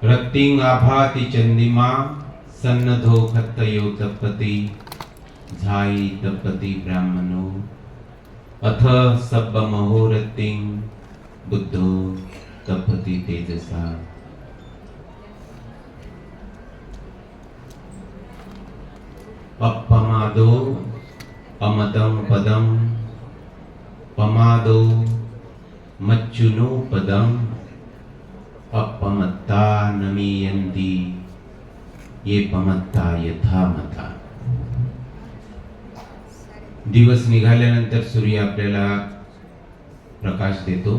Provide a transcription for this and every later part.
रत्तिंग आभाति चंदिमा सन्नधो खत्तयो तपति झाई तपति ब्राह्मणो अथ सब्बमहो रत्तिंग बुद्धो तपति तेजसा। अपमादो अमतं पदम पमादो मच्चुनो पदम अपमत्ता नमीयन्ति ये पमत्ता यथा मता। दिवस निघाल्यानंतर सूर्य आपल्याला प्रकाश देतो,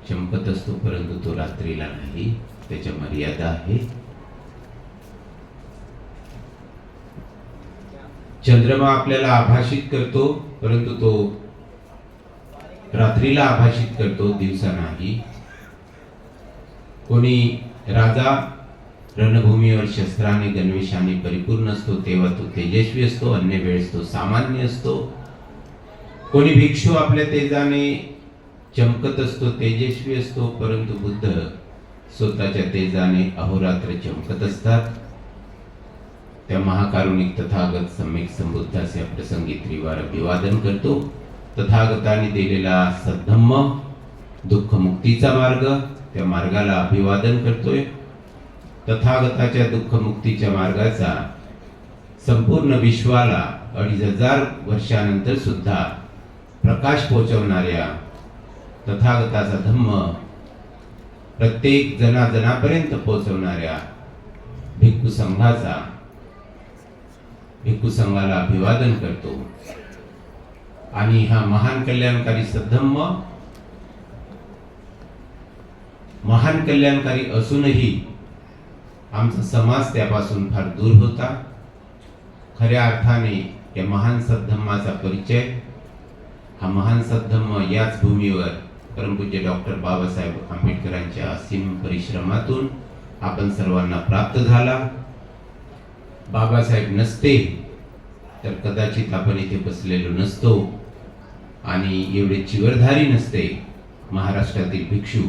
चमकत असतो, परंतु तो रात्रीला नाही, त्याच्या मर्यादा आहे। चंद्रमा आपल्याला आभाषित करतो, परंतु तो रात्रीला आभाषित करतो, दिवसा नाही। कोणी राजा रणभूमीवर शस्त्राने गणवेशाने परिपूर्ण असतो तेव्हा तो तेजस्वी असतो, अन्य वेळेस तो सामान्य असतो। कोणी भिक्षू आपल्या तेजाने चमकत असतो, तेजस्वी असतो, परंतु बुद्ध स्वतःच्या तेजाने अहोरात्र चमकत असतात। त्या महाकारुणिक तथागत सम्यक संबुद्धाचे प्रसंगी त्रिवार अभिवादन करतो। तथागताने दिलेला सद्धम्म दुःख मुक्तीचा मार्ग, त्या मार्गाला अभिवादन करतोय। तथागताच्या दुःख मुक्तीच्या मार्गाचा संपूर्ण विश्वाला 2500 वर्षानंतर सुद्धा प्रकाश पोहोचवणाऱ्या तथागताचा धम्म प्रत्येक जनाजनापर्यंत पोहोचवणाऱ्या भिक्खू संघाला अभिवादन करतो। आणि हा महान कल्याणकारी सद्धम्म महान कल्याणकारी असूनही आमचा समाज त्यापासून फार दूर होता। खऱ्या अर्थाने या महान सद्धम्माचा परिचय, हा महान सद्धम्म याच भूमीवर परमपूज्य डॉक्टर बाबासाहेब आंबेडकरांच्या असीम परिश्रमातून आपण सर्वांना प्राप्त झाला। बाबासाहेब नसते तर कदाचित आपण इथे बसलेलो नसतो आणि एवढे चिवरधारी नसते महाराष्ट्रातील भिक्षू।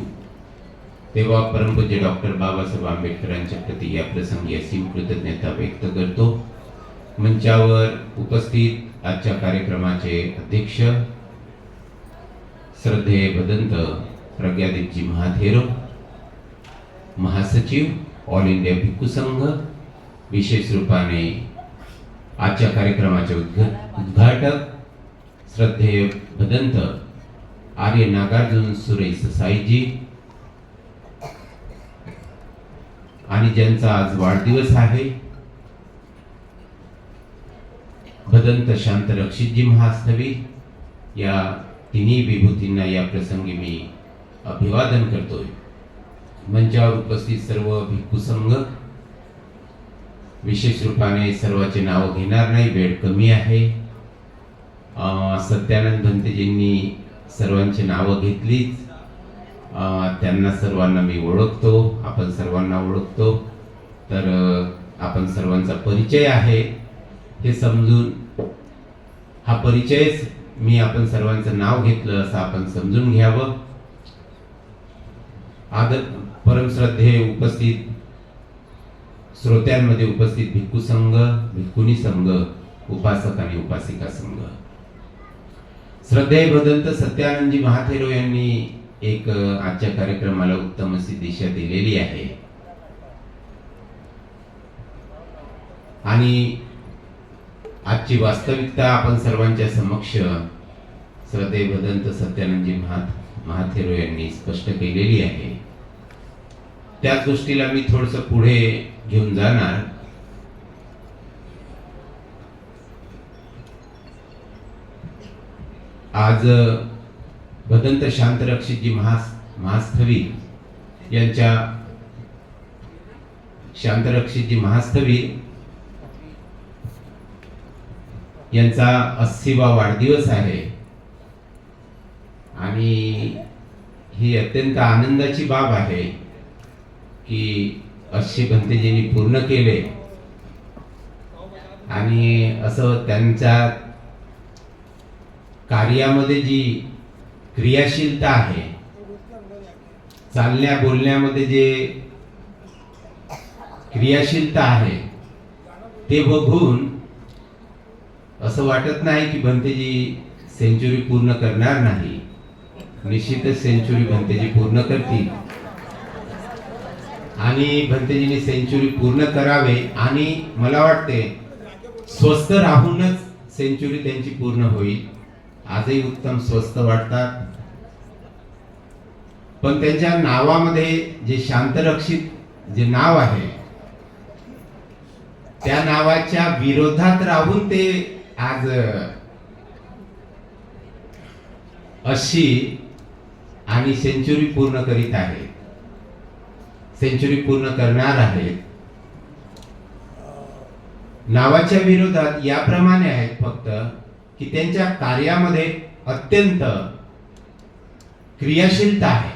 तेव्हा परमपूज्य डॉक्टर बाबासाहेब आंबेडकरांच्या प्रति या प्रसंगी असीम कृतज्ञता व्यक्त करतो। मंचावर उपस्थित आजच्या कार्यक्रमाचे अध्यक्ष श्रद्धेय भदंत प्रज्ञादेवजी महाथेरो, महासचिव ऑल इंडिया भिक्खू संघ, विशेष रूपाने आजच्या कार्यक्रमाचे उद्घाटक श्रद्धेय भदंत आर्य नागार्जुन सुरेश साईजी, आणि ज्यांचा आज वाढदिवस आहे भदंत शांत रक्षितजी महास्थवी, या तिन्ही विभूतींना या प्रसंगी मी अभिवादन करतोय। मंचावर उपस्थित सर्व भिक्खू संघ, विशेष रूपाने सर्वांचे नाव घेणार नाही, वेळ कमी आहे। सत्यानंद भंतेजींनी सर्वांची नावं घेतलीच, त्यांना सर्वांना मी ओळखतो, आपण सर्वांना ओळखतो, तर आपण सर्वांचा परिचय आहे हे समजून, हा परिचयच मी आपण सर्वांचं नाव घेतलं असं आपण समजून घ्यावं। आदर परमश्रद्धेय उपस्थित श्रोत्यांमध्ये उपस्थित भिक्खू संघ, भिक्खुनी संघ, उपासक आणि उपासिका संघ, श्रद्धेय भदंत सत्यानंदजी महाथेरो यांनी एक आजच्या कार्यक्रमाला उत्तम अशी दिशा दिलेली आहे। आणि आजची वास्तविकता आपण सर्वांच्या समक्ष श्रद्धेय भदंत सत्यानंदजी महाथेरो यांनी स्पष्ट केलेली आहे। त्याच गोष्टीला मी थोडंसं पुढे घेऊन जाणार। आज भदंत शांत रक्षितजी महास्थवी यांच्या शांत रक्षितजी महास्थवी यांचा 80वा वाढदिवस आहे आणि ही अत्यंत आनंदाची बाब आहे की 80 भंतेजींनी पूर्ण केले आणि असं त्यांच्या कार्यामध्ये जी क्रियाशीलता आहे, चालण्या बोलण्यामध्ये जे क्रियाशीलता आहे ते बघून असं वाटत नाही की भंतेजी सेंचुरी पूर्ण करणार नाही. निश्चितच सेंचुरी भंतेजी पूर्ण करतील आणि भंतेजीने सेंचुरी पूर्ण करावे आणि मला वाटते स्वस्थ राहूनच सेंचुरी त्यांची पूर्ण होईल. आजही उत्तम स्वस्थ वाटतात, पण त्यांच्या नावामध्ये जे शांतरक्षित जे नाव आहे त्या नावाच्या विरोधात राहून ते आज 80 आणि सेंचुरी पूर्ण करीत आहेत, सेंचुरी पूर्ण करणार आहेत. नावाच्या विरोधात याप्रमाणे आहेत फक्त की त्यांच्या कार्यामध्ये अत्यंत क्रियाशीलता आहे.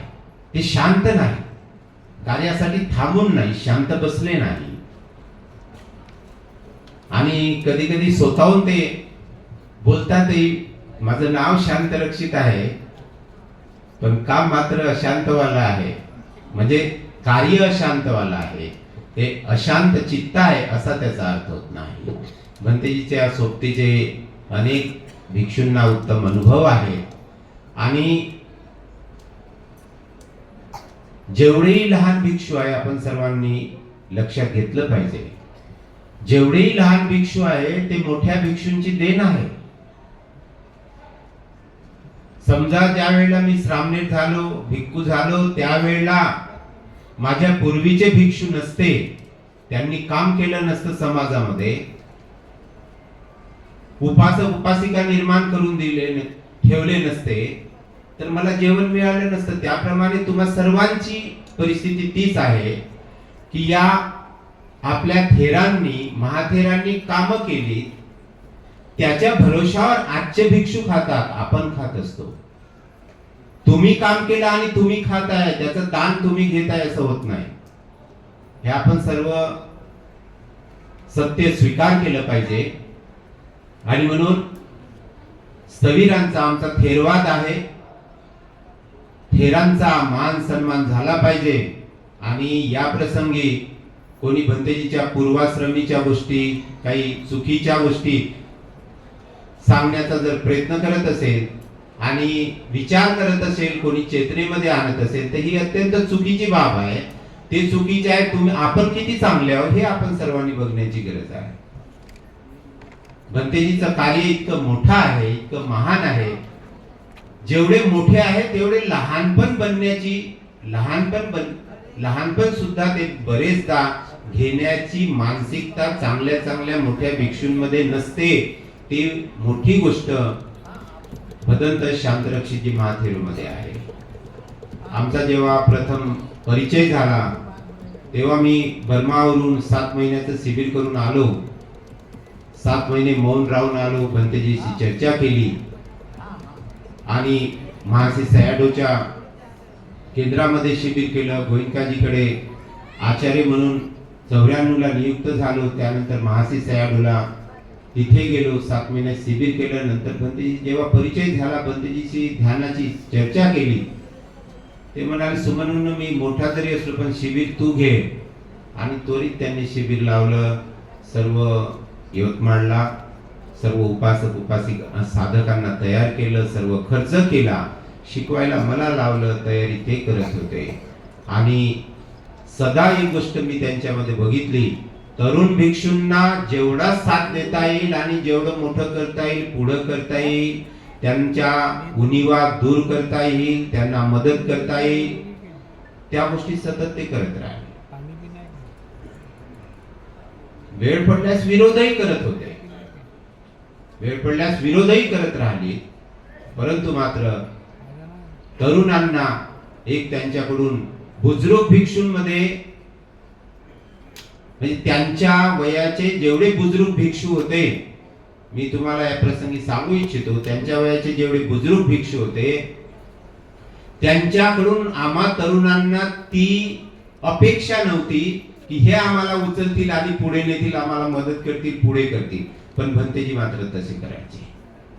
ते शांत नाही, कार्यासाठी थांबून नाही, शांत बसले नाही. आणि कधी कधी स्वतःहून ते बोलतातही, माझं नाव शांतरक्षित आहे पण काम मात्र अशांतवाला आहे, म्हणजे कार्य अशांतवाला आहे, ते अशांत चित्त आहे असा त्याचा अर्थ होत नाही. भंतेजीच्या सोबतीचे अनेक भिक्षूंना उत्तम अनुभव आहे आणि जेवढेही लहान भिक्षू आहे आपण सर्वांनी लक्षात घेतलं पाहिजे. जेवढेही लहान भिक्षू आहे ते मोठ्या भिक्षूंची देण आहे. समजा ज्या वेळेला मी श्रामणेर झालो, भिक्खू झालो, त्यावेळेला माझ्या पूर्वीचे भिक्षू नसते, त्यांनी काम केलं नसतं समाजामध्ये, उपासक उपासिका निर्माण करून ठेवले नसते, तर मला जेवण मिळालं नसतं. त्याप्रमाणे तुम्हा सर्वांची परिस्थिती तीच आहे की या आपल्या थेरांनी, महाथेरांनी काम केली, त्याच्या भरोशावर आजचे भिक्षू खातात, आपण खात असतो. तुम्ही काम केलं आणि तुम्ही खाताय, त्याचं दान तुम्ही घेताय असं होत नाही. हे आपण सर्व सत्य स्वीकार केलं पाहिजे. आणि म्हणून स्थविरांचा आमचा थेरवाद आहे, थेरांचा मान सन्मान झाला पाहिजे. आणि या प्रसंगी कोणी भंतेजीच्या पूर्वाश्रमीच्या गोष्टी, काही चुकीच्या गोष्टी सांगण्याचा जर प्रयत्न करत असेल आणि विचार करत असेल, कोणी चेतनेमध्ये आणत असेल, तर ही अत्यंत चुकीची बाब आहे. ते चुकीचे आहे. तुम्ही आपण किती चांगले आहोत हे आपण सर्वांनी बघण्याची गरज आहे. भंतेजीचं कार्य इतकं मोठं आहे, इतकं महान आहे. जेवढे मोठे आहे तेवढे लहानपण बनण्याची, लहानपण सुद्धा ते बरेचदा घेण्याची मानसिकता चांगल्या चांगल्या मोठ्या भिक्षूंमध्ये नसते. ती मोठी गोष्ट भदंत शांतरक्षितजी महाथेरूमध्ये आहे. आमचा जेव्हा प्रथम परिचय झाला तेव्हा मी बर्मावरून 7 महिन्याचं शिबिर करून आलो. 7 महिने मौन राहून आलो, भंतेजीशी चर्चा केली आणि महासी सयाडोच्या केंद्रामध्ये शिबिर केलं. गोविंदकाजीकडे आचार्य म्हणून 94 ला नियुक्त झालो. त्यानंतर महासी सयाडोला तिथे गेलो, 7 महिने शिबिर केलं. नंतर भंतेजी जेव्हा परिचय झाला, भंतेजीशी ध्यानाची चर्चा केली, ते म्हणाले, सुमनून मी मोठा जरी असलो पण शिबिर तू घे. आणि त्वरित त्यांनी शिबिर लावलं. सर्व यवतमाळला सर्व उपासक उपासिका साधकांना तयार केलं, सर्व खर्च केला, शिकवायला मला लावलं, तयारी ते करत होते. आणि सदा एक गोष्ट मी त्यांच्यामध्ये बघितली, तरुण भिक्षूंना जेवढा साथ देता येईल आणि जेवढं मोठं करता येईल, पुढं करता येईल, त्यांच्या उणिवा दूर करता येईल, त्यांना मदत करता येईल, त्या गोष्टी सतत ते करत राहिले. वेळ पडल्यास विरोधही करत होते, वेळ पडल्यास विरोधही करत राहिली. परंतु मात्र तरुणांना एक त्यांच्याकडून बुजुर्ग भिक्षूंमध्ये, म्हणजे त्यांच्या वयाचे जेवढे बुजुर्ग भिक्षू होते, मी तुम्हाला या प्रसंगी सांगू इच्छितो, त्यांच्या वयाचे जेवढे बुजुर्ग भिक्षू होते त्यांच्याकडून आम्हा तरुणांना ती अपेक्षा नव्हती की हे आम्हाला उचलतील आणि पुढे नेतील, आम्हाला मदत करतील, पुढे करतील. पण भंतेजी मात्र तसे करायचे.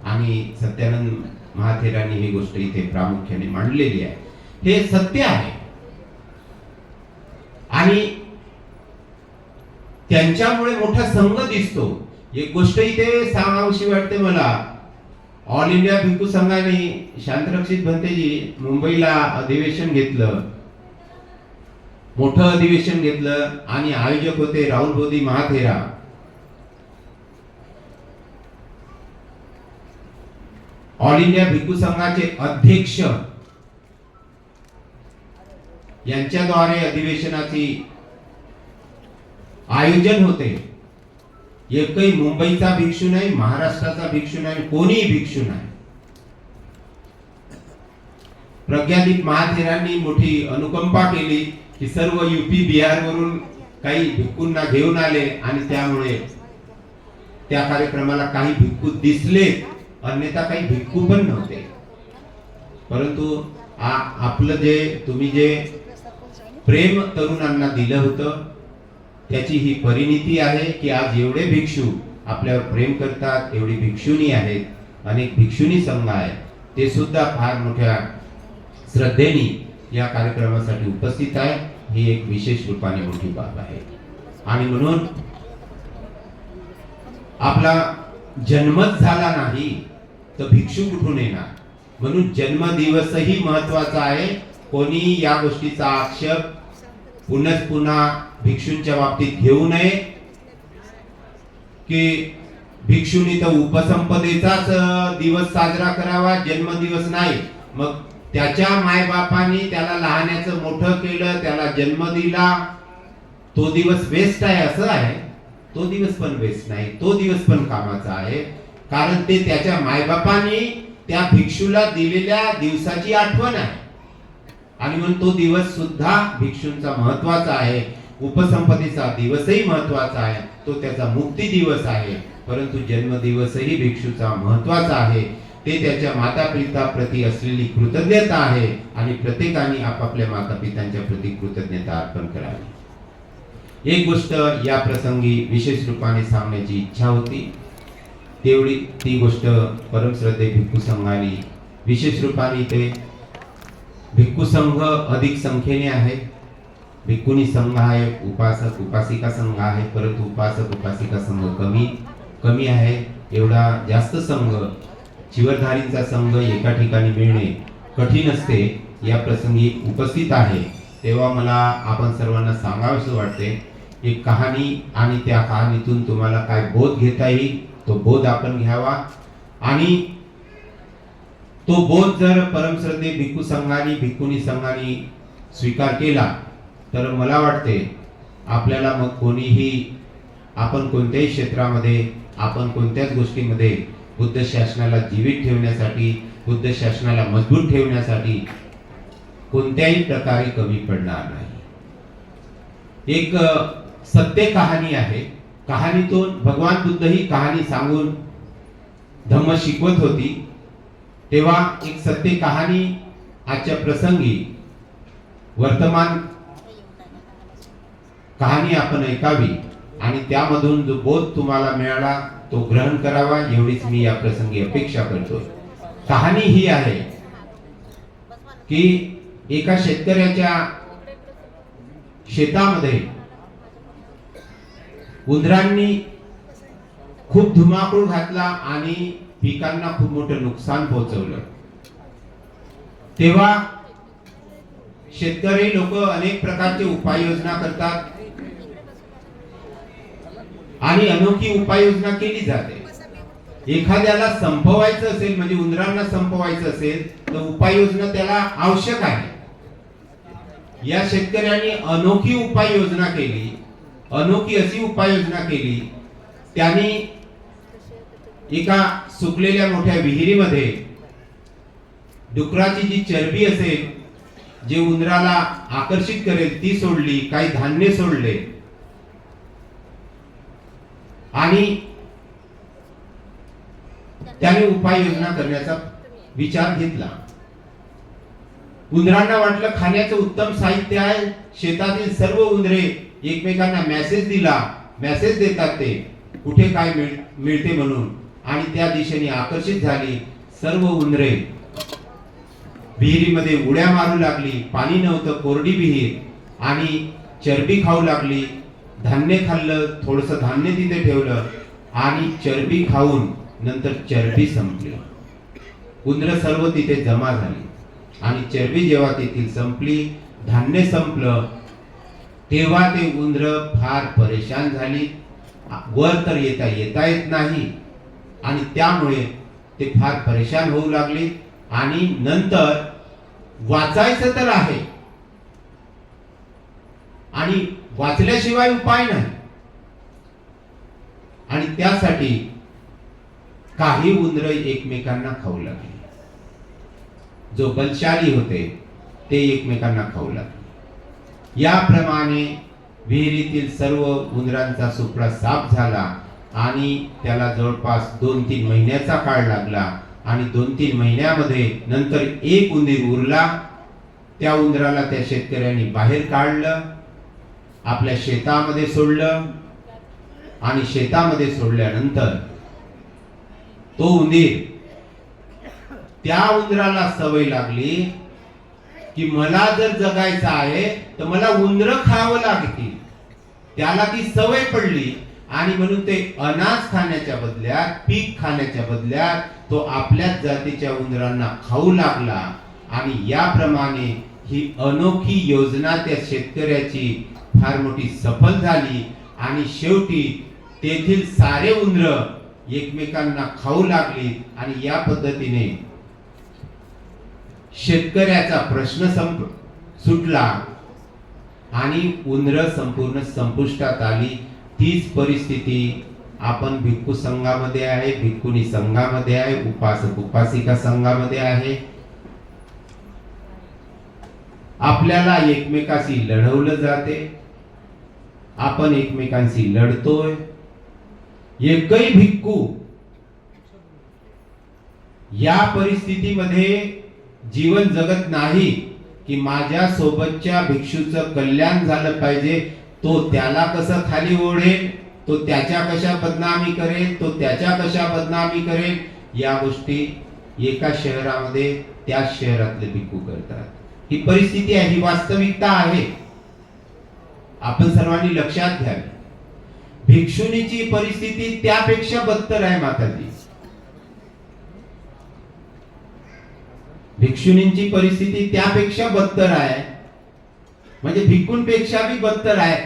आणि सत्यानंद महाथेरांनी ही गोष्ट इथे प्रामुख्याने मांडलेली आहे. हे सत्य आहे. आणि त्यांच्यामुळे मोठा संघ दिसतो. एक गोष्ट इथे सांगावीशी वाटते मला. ऑल इंडिया भिक्खू संघाने शांतरक्षित भंतेजी मुंबईला अधिवेशन घेतलं, मोठं अधिवेशन घेतलं आणि आयोजक होते राहुल बोधी महाथेरा. ऑल इंडिया भिक्खू संघाचे अध्यक्ष यांच्याद्वारे अधिवेशनाची आयोजन होते. एकही मुंबईचा भिक्षू नाही, महाराष्ट्राचा भिक्षू नाही, कोणीही भिक्षू नाही. प्रज्ञादीप महाथेरांनी मोठी अनुकंपा केली की सर्व यूपी बिहार वरून काही भिक्खूंना घेऊन आले आणि त्यामुळे त्या कार्यक्रमाला काही भिक्खू दिसले, अन्यथा काही भिक्खू पण नव्हते. परंतु आपलं जे तुम्ही जे प्रेम तरुणांना दिलं होतं त्याची ही परिणिती आहे की आज एवढे भिक्षू आपल्यावर प्रेम करतात, एवढी भिक्षुणी आहेत, अनेक भिक्षुणी संघ आहेत, ते सुद्धा फार मोठ्या श्रद्धेने या कार्यक्रमासाठी उपस्थित आहे. ही एक विशेष रूपाने मोठी बाब आहे. आणि म्हणून आपला जन्मच झाला नाही तर भिक्षू कुठून येणार, म्हणून जन्मदिवसही महत्वाचा आहे. कोणी या गोष्टीचा आक्षेप पुन्हा भिक्षूंच्या बाबतीत घेऊ नये की भिक्षुनी तर उपसंपदेचाच दिवस साजरा करावा, जन्मदिवस नाही. मग त्याच्या मायबापांनी त्याला लहानाचं मोठं केलं, त्याला जन्म दिला, तो दिवस वेस्ट आहे असं आहे? तो दिवस पण वेस्ट नाही, तो दिवस पण कामाचा आहे. कारण ते त्याच्या मायबापांनी त्या भिक्षूला दिलेल्या दिवसाची आठवण आहे आणि म्हणून तो दिवस सुद्धा भिक्षूंचा महत्वाचा आहे. उपसंपदेचा दिवसही महत्वाचा आहे, तो त्याचा मुक्ती दिवस आहे. परंतु जन्मदिवसही भिक्षूचा महत्वाचा आहे. ते त्याच्या माता पिता प्रती असलेली कृतज्ञता आहे आणि प्रत्येकाने आपापल्या माता पित्यांच्या प्रती कृतज्ञता अर्पण करावी. एक गोष्ट या प्रसंगी विशेष रूपाने सांगण्याची इच्छा होती, तेवढी ती गोष्ट परमश्रद्धेय भिक्खू संघाने विशेष रूपाने ते भिक्खू संघ अधिक संख्येने आहे, भिक्खुनी संघ आहे, उपासक उपासिका संघ आहे, परंतु उपासक उपासिका संघ कमी आहे. एवढा जास्त संघ चिवरधारींचा संघ एका ठिकाणी मिळणे कठीण असते. या प्रसंगी उपस्थित आहे तेव्हा मला आपण सर्वांना सांगावंसं वाटते एक कहाणी आणि त्या कहाणीतून तुम्हाला काय बोध घेता येईल तो बोध आपण घ्यावा. आणि तो बोध जर परमश्रद्धेय भिक्खू संघाने भिक्खुनी संघाने स्वीकार केला तर मला वाटते आपल्याला मग कोणीही आपण कोणत्याही क्षेत्रामध्ये आपण कोणत्याच गोष्टीमध्ये बुद्ध शासनाला जीवित ठेवण्यासाठी बुद्ध शासनाला मजबूत ठेवण्यासाठी कोणत्याही प्रकारे कमी पडणार नाही. एक सत्य कहाणी आहे. कहाणीतून भगवान बुद्ध ही कहाणी सांगून धम्म शिकवत होती. तेव्हा एक सत्य कहाणी आजच्या प्रसंगी वर्तमान कहाणी आपण ऐकावी आणि त्यामधून जो बोध तुम्हाला मिळाला तो ग्रहण करावा एवढीच मी या प्रसंगी अपेक्षा करतो. कहाणी ही आहे की एका शेतकऱ्याच्या शेतामध्ये उंदरांनी खूप धुमाकूळ घातला आणि पिकांना खूप मोठं नुकसान पोहोचवलं. तेव्हा शेतकरी लोक अनेक प्रकारचे उपाययोजना करतात आणि अनोखी उपाययोजना केली जाते. एखाद्याला संपवायचं असेल म्हणजे उंदरांना संपवायचं असेल तर उपाययोजना त्याला आवश्यक आहे. या शेतकऱ्यांनी अनोखी उपाययोजना केली. अनोखी अशी उपाययोजना केली त्यांनी एका सुकलेल्या मोठ्या विहिरीमध्ये डुकराची जी चरबी असेल जे उंदराला आकर्षित करेल ती सोडली, काही धान्य सोडले आणि त्याने उपाययोजना करण्याचा विचार घेतला. उंदरांना वाटलं खाण्याचं उत्तम साहित्य आहे. शेतातील सर्व उंदरे एकमेकांना मेसेज देतात ते कुठे काय मिळते म्हणून आणि त्या दिशेने आकर्षित झाली. सर्व उंदरे विहिरीमध्ये उड्या मारू लागली. पाणी नव्हतं, कोरडी विहीर आणि चरबी खाऊ लागली. धान्य खाल्लं, थोडंसं धान्य तिथे ठेवलं आणि चरबी खाऊन नंतर चरबी संपली. उंदरं सर्व तिथे जमा झाली आणि चरबी जेव्हा तेथील संपली, धान्य संपलं, तेव्हा ते उंदरं फार परेशान झाली. वर तर येता येत नाही आणि त्यामुळे ते फार परेशान होऊ लागले. आणि नंतर वाचायचं तर आहे आणि वाचल्याशिवाय उपाय नाही. आणि त्यासाठी काही उंदरं एकमेकांना खाऊ लागली. जो बलशाली होते ते एकमेकांना खाऊ लागले. याप्रमाणे विहिरीतील सर्व उंदरांचा सुपडा साफ झाला आणि त्याला जवळपास 2-3 महिन्याचा काळ लागला. आणि 2-3 महिन्यामध्ये नंतर एक उंदीर उरला. त्या उंदराला त्या शेतकऱ्यांनी बाहेर काढलं, आपल्या शेतामध्ये सोडलं. आणि शेतामध्ये सोडल्यानंतर तो उंदीर, त्या उंदराला सवय लागली की मला जर जगायचं आहे तर मला उंदरं खावं लागतील. त्याला ती सवय पडली आणि म्हणून ते अनाज खाण्याच्या बदल्यात, पीक खाण्याच्या बदल्यात तो आपल्याच जातीच्या उंदरांना खाऊ लागला. आणि याप्रमाणे ही अनोखी योजना त्या शेतकऱ्याची फार मोठी सफल झाली आणि शेवटी तेथील सारे उंदरं एकमेकांना खाऊ लागली. आणि या पद्धतीने शेतकऱ्याचा प्रश्न सुटला आणि उंदरं संपूर्ण संपुष्टात आली. तीच परिस्थिती आपण भिक्खू संघामध्ये आहे, भिक्खुनी संघामध्ये आहे, उपासक उपासिका संघामध्ये आहे. आपल्याला एकमेकाशी लढवलं जाते, आपण एकमेकांशी लढतोय. एकही भिक्खू या परिस्थितीमध्ये जीवन जगत नाही की माझ्या सोबतच्या भिक्षूचं कल्याण झालं पाहिजे. तो त्याला कसं खाली ओढेल, तो त्याच्या कशा बदनामी करेल, तो त्याच्या कशा बदनामी करेल, या गोष्टी एका शहरामध्ये त्या शहरातले भिक्खू करतात. ही परिस्थिती आहे, ही वास्तविकता आहे. आपण सर्वांनी लक्षात घ्यावी. भिक्षुनीची परिस्थिती त्यापेक्षा बदतर आहे माताजी. भिक्षुनींची परिस्थिती त्यापेक्षा बदतर आहे, म्हणजे भिक्खूंपेक्षा भी बदतर आहे.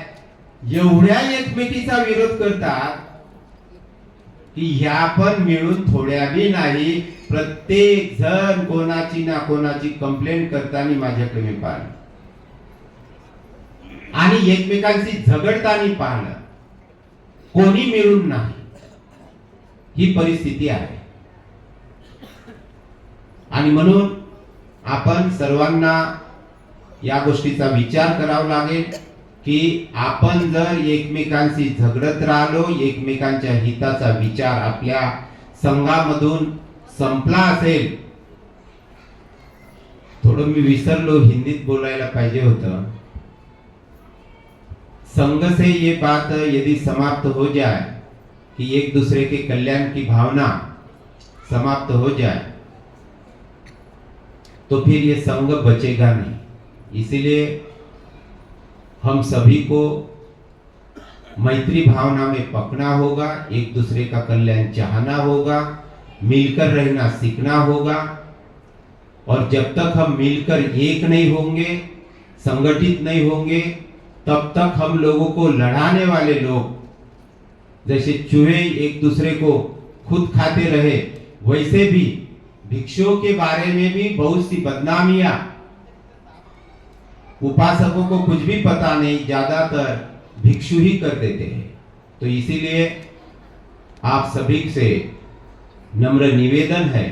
एवढ्या एकमेकीचा विरोध करतात की ह्या पण मिळून थोड्या बी नाही. प्रत्येक जण कोणाची ना कोणाची कंप्लेंट करताना माझ्याकडे मी पाहिलं आणि एकमेकांशी झगडताना पाहिलं. कोणी मिळून नाही. ही परिस्थिती आहे. आणि म्हणून आपण सर्वांना या गोष्टीचा विचार करावा लागेल की आपण जर एकमेकांशी झगडत राहिलो, एकमेकांच्या हिताचा विचार आपल्या संघामधून संपला असेल. थोडं मी विसरलो, हिंदीत बोलायला पाहिजे होतं. संघ से ये बात यदि समाप्त हो जाए कि एक दूसरे के कल्याण की भावना समाप्त हो जाए तो फिर ये संघ बचेगा नहीं. इसीलिए हम सभी को मैत्री भावना में पकना होगा, एक दूसरे का कल्याण चाहना होगा, मिलकर रहना सीखना होगा. और जब तक हम मिलकर एक नहीं होंगे, संगठित नहीं होंगे, तब तक हम लोगों को लड़ाने वाले लोग जैसे चूहे एक दूसरे को खुद खाते रहे, वैसे भी भिक्षुओं के बारे में भी बहुत सी बदनामियां, उपासकों को कुछ भी पता नहीं, ज्यादातर भिक्षु ही कर देते हैं. तो इसीलिए आप सभी से नम्र निवेदन है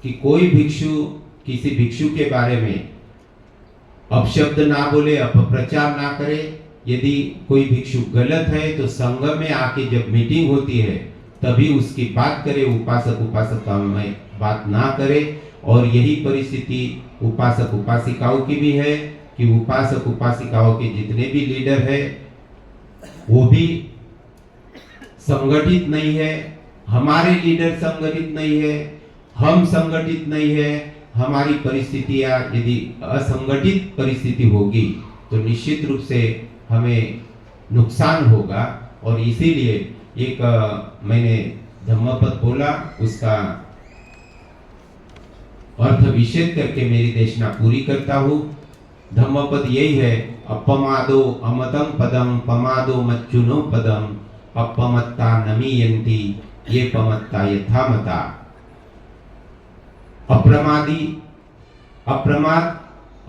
कि कोई भिक्षु किसी भिक्षु के बारे में अपशब्द ना बोले, अपप्रचार ना करे. यदि कोई भिक्षु गलत है तो संघ में आके जब मीटिंग होती है तभी उसकी बात करे, उपासक उपासिकाओं में बात ना करे. और यही परिस्थिति उपासक उपासिकाओं की भी है कि उपासक उपासिकाओं के जितने भी लीडर है वो भी संगठित नहीं है. हमारे लीडर संगठित नहीं है, हम संगठित नहीं है. हमारी परिस्थितियां यदि असंगठित परिस्थिति होगी तो निश्चित रूप से हमें नुकसान होगा। और इसीलिए एक मैंने धम्मपद बोला, उसका अर्थ विशेष करके मेरी देशना पूरी करता हूँ। धम्मपद यही है, अपमादो अमतम पदम पमादो मच्चुनो पदम अपमत्ता नमीयन्ति ये पमत्ता यथामता। अप्रमादी, अप्रमाद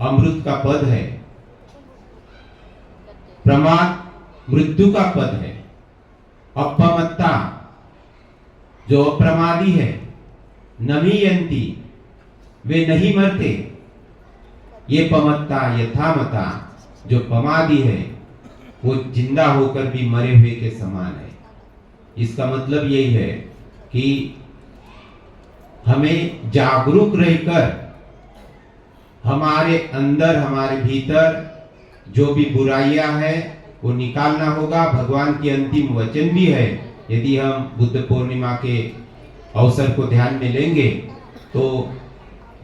अमृत का पद है, प्रमाद मृत्यु का पद है। अपमत्ता जो अप्रमादी है, नमीयन्ति वे नहीं मरते, ये पमत्ता यथामता जो पमादी है वो जिंदा होकर भी मरे हुए के समान है। इसका मतलब यही है कि हमें जागरूक रहकर हमारे अंदर, हमारे भीतर जो भी बुराइयां हैं वो निकालना होगा। भगवान की अंतिम वचन भी है, यदि हम बुद्ध पूर्णिमा के अवसर को ध्यान में लेंगे तो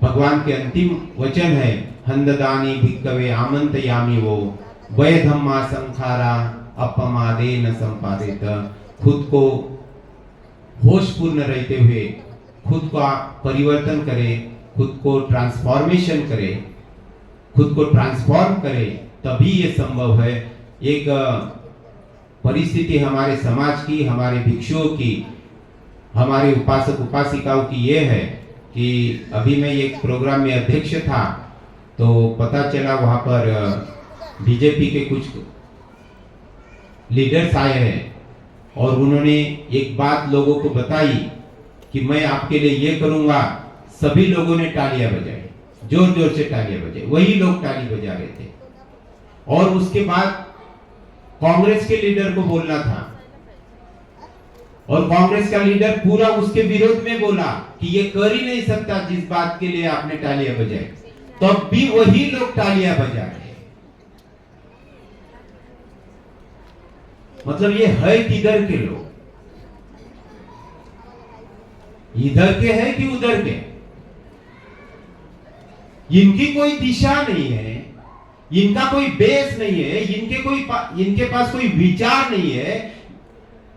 भगवान के अंतिम वचन है, हंददानी भिक्कवे आमंत्रयामि वो वय धम्मा संखारा अपमादे न संपादित। खुद को होशपूर्ण रहते हुए खुद का परिवर्तन करें, खुद को ट्रांसफॉर्मेशन करें, खुद को ट्रांसफॉर्म करें, तभी ये संभव है। एक परिस्थिति हमारे समाज की, हमारे भिक्षुओं की, हमारे उपासक उपासिकाओं की ये है कि अभी मैं एक प्रोग्राम में अध्यक्ष था तो पता चला वहां पर बीजेपी के कुछ लीडर्स आए हैं और उन्होंने एक बात लोगों को बताई कि मैं आपके लिए ये करूंगा। सभी लोगों ने तालियां बजाई, जोर जोर से तालियां बजाई, वही लोग ताली बजा रहे थे। और उसके बाद कांग्रेस के लीडर को बोलना था और कांग्रेस का लीडर पूरा उसके विरोध में बोला कि ये कर ही नहीं सकता जिस बात के लिए आपने तालियां बजाई, तब भी वही लोग तालियां बजा रहे। मतलब ये है किधर के लोग, इधर के हैं कि उधर के? इनकी कोई दिशा नहीं है, इनका कोई बेस नहीं है, इनके पास कोई विचार नहीं है,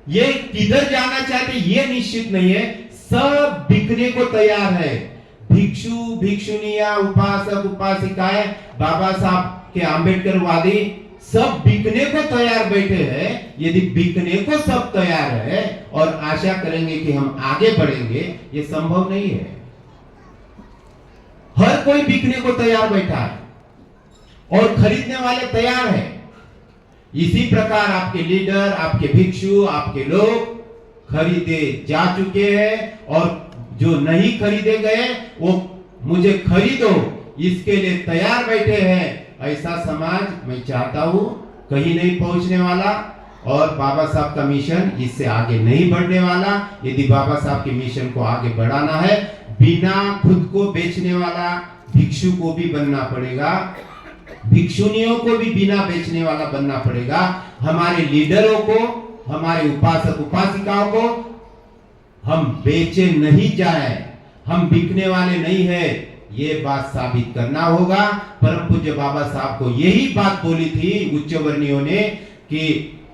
ये किधर जाना चाहते ये निश्चित नहीं है। सब बिकने को तैयार है। भिक्षु भिक्षुनियां, उपासक उपासिकाएं, बाबा साहब के आंबेडकरवादी सब बिकने को तैयार बैठे हैं। यदि बिकने को सब तैयार है और आशा करेंगे कि हम आगे बढ़ेंगे, ये संभव नहीं है। हर कोई बिकने को तैयार बैठा है और खरीदने वाले तैयार हैं। इसी प्रकार आपके लीडर, आपके भिक्षु, आपके लोग खरीदे जा चुके हैं और जो नहीं खरीदे गए वो मुझे खरीदो इसके लिए तैयार बैठे हैं। ऐसा समाज मैं चाहता हूं, कहीं नहीं पहुंचने वाला और बाबा साहब का मिशन इससे आगे नहीं बढ़ने वाला। यदि बाबा साहब के मिशन को आगे बढ़ाना है, बिना खुद को बेचने वाला भिक्षु को भी बनना पड़ेगा, भिक्षुनियों को भी बिना बेचने वाला बनना पड़ेगा। हमारे लीडरों को, हमारे उपासक उपासिकाओं को हम बेचे नहीं जाए, हम बिकने वाले नहीं है, ये बात साबित करना होगा। परम पूज्य बाबा साहब को यही बात बोली थी उच्च वर्णियों ने कि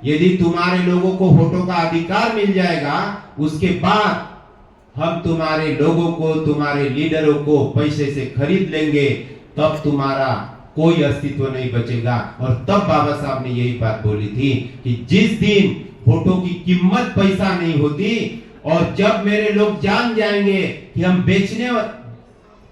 यदि तुम्हारे लोगों को वोटों का अधिकार मिल जाएगा, उसके बाद हम तुम्हारे लोगों को, तुम्हारे लीडरों को पैसे से खरीद लेंगे, तब तुम्हारा कोई अस्तित्व नहीं बचेगा। और तब बाबा साहब ने यही बात बोली थी कि जिस दिन वोटों की कीमत पैसा नहीं होती और जब मेरे लोग जान जाएंगे कि हम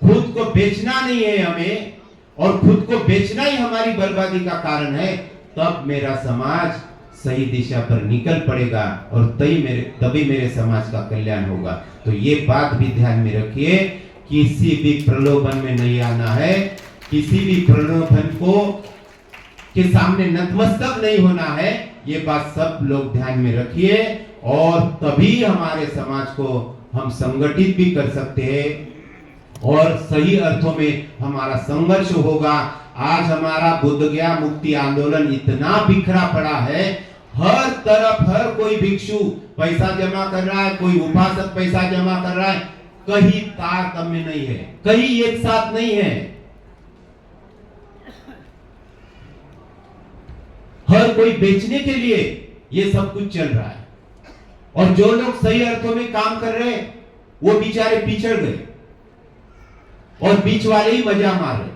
खुद को बेचना नहीं है हमें और खुद को बेचना ही हमारी बर्बादी का कारण है, तब मेरा समाज सही दिशा पर निकल पड़ेगा और तभी मेरे समाज का कल्याण होगा। तो ये बात भी ध्यान में रखिए, किसी भी प्रलोभन में नहीं आना है, किसी भी प्रलोभन के सामने नतमस्तक नहीं होना है। ये बात सब लोग ध्यान में रखिए और तभी हमारे समाज को हम संगठित भी कर सकते हैं और सही अर्थों में हमारा संघर्ष होगा। आज हमारा बुद्ध गया मुक्ति आंदोलन इतना बिखरा पड़ा है, हर तरफ हर कोई भिक्षु पैसा जमा कर रहा है, कोई उपासक पैसा जमा कर रहा है, कहीं तारतम्य नहीं है, कहीं एक साथ नहीं है। हर कोई बेचने के लिए ये सब कुछ चल रहा है। और जो लोग सही अर्थों में काम कर रहे हैं वो बेचारे पिछड़ गए और बीच वाले ही मजा मार रहे।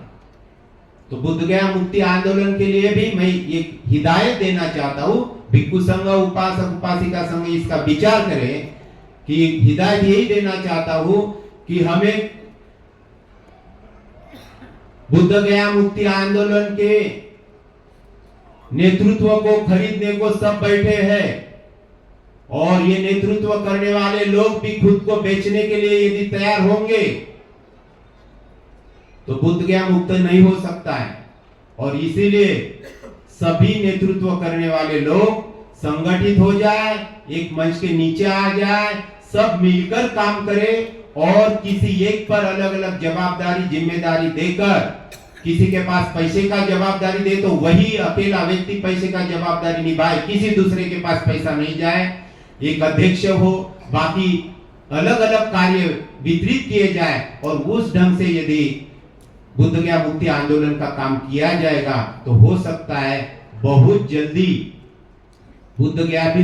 तो बुद्ध गया मुक्ति आंदोलन के लिए भी मैं ये हिदायत देना चाहता हूं, भिक्षु संघ, उपासक उपासिका संघ इसका विचार करें कि हिदायत यही देना चाहता हूं कि हमें बुद्ध गया मुक्ति आंदोलन के नेतृत्व को खरीदने को सब बैठे हैं और ये नेतृत्व करने वाले लोग भी खुद को बेचने के लिए यदि तैयार होंगे तो बुद्ध गया मुक्त नहीं हो सकता है। और इसीलिए सभी नेतृत्व करने वाले लोग संगठित हो जाए, एक मंच के नीचे आ जाए, सब मिलकर काम करें और किसी एक पर अलग अलग जवाबदारी जिम्मेदारी देकर, किसी के पास पैसे का जवाबदारी दे तो वही अकेला व्यक्ति पैसे का जवाबदारी निभाए, किसी दूसरे के पास पैसा नहीं जाए, एक अध्यक्ष हो, बाकी अलग अलग कार्य वितरित किए जाए और उस ढंग से यदि बुद्ध गया मुक्ति आंदोलन का काम किया जाएगा तो हो सकता है बहुत जल्दी बुद्ध गया भी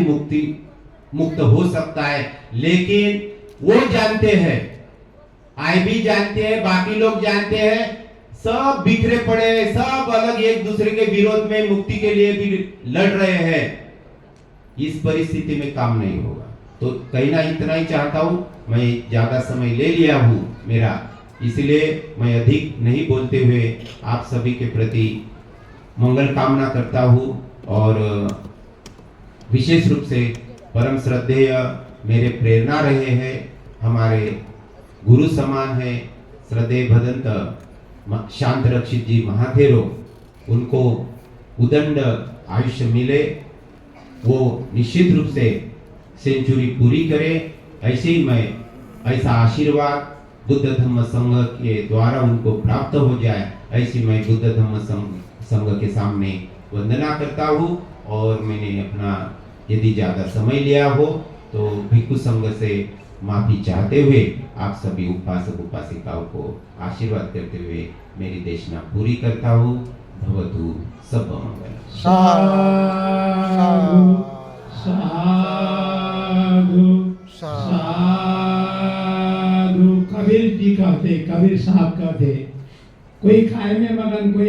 मुक्त हो सकता है। लेकिन वो जानते हैं, भी जानते हैं, बाकी लोग जानते हैं, सब बिखरे पड़े हैं, सब अलग एक दूसरे के विरोध में मुक्ति के लिए भी लड़ रहे हैं। इस परिस्थिति में काम नहीं होगा। तो कहना इतना ही चाहता हूं, मैं ज्यादा समय ले लिया हूं मेरा, इसलिए मैं अधिक नहीं बोलते हुए आप सभी के प्रति मंगल कामना करता हूं और विशेष रूप से परम श्रद्धेय मेरे प्रेरणा रहे हैं, हमारे गुरु समान है श्रद्धेय भदंत शांत रक्षित जी महाथेरो, उनको उदंड आयुष्य मिले, वो निश्चित रूप से सेंचुरी पूरी करे, ऐसे ही मैं ऐसा आशीर्वाद बुद्ध धम्म संघ के द्वारा उनको प्राप्त हो जाए, ऐसी मैं बुद्ध धम्म संघ के सामने वंदना करता हूँ। और मैंने अपना यदि ज्यादा समय लिया हो तो भिक्षु संघ से माफी चाहते हुए आप सभी उपासक उपासिकाओं को आशीर्वाद करते हुए मेरी देशना पूरी करता हूँ। भवतु सब मंगल। साधु साधु साधु। कबीर जी कहते, कबीर साहब कहते, कोई खाए में मगन, कोई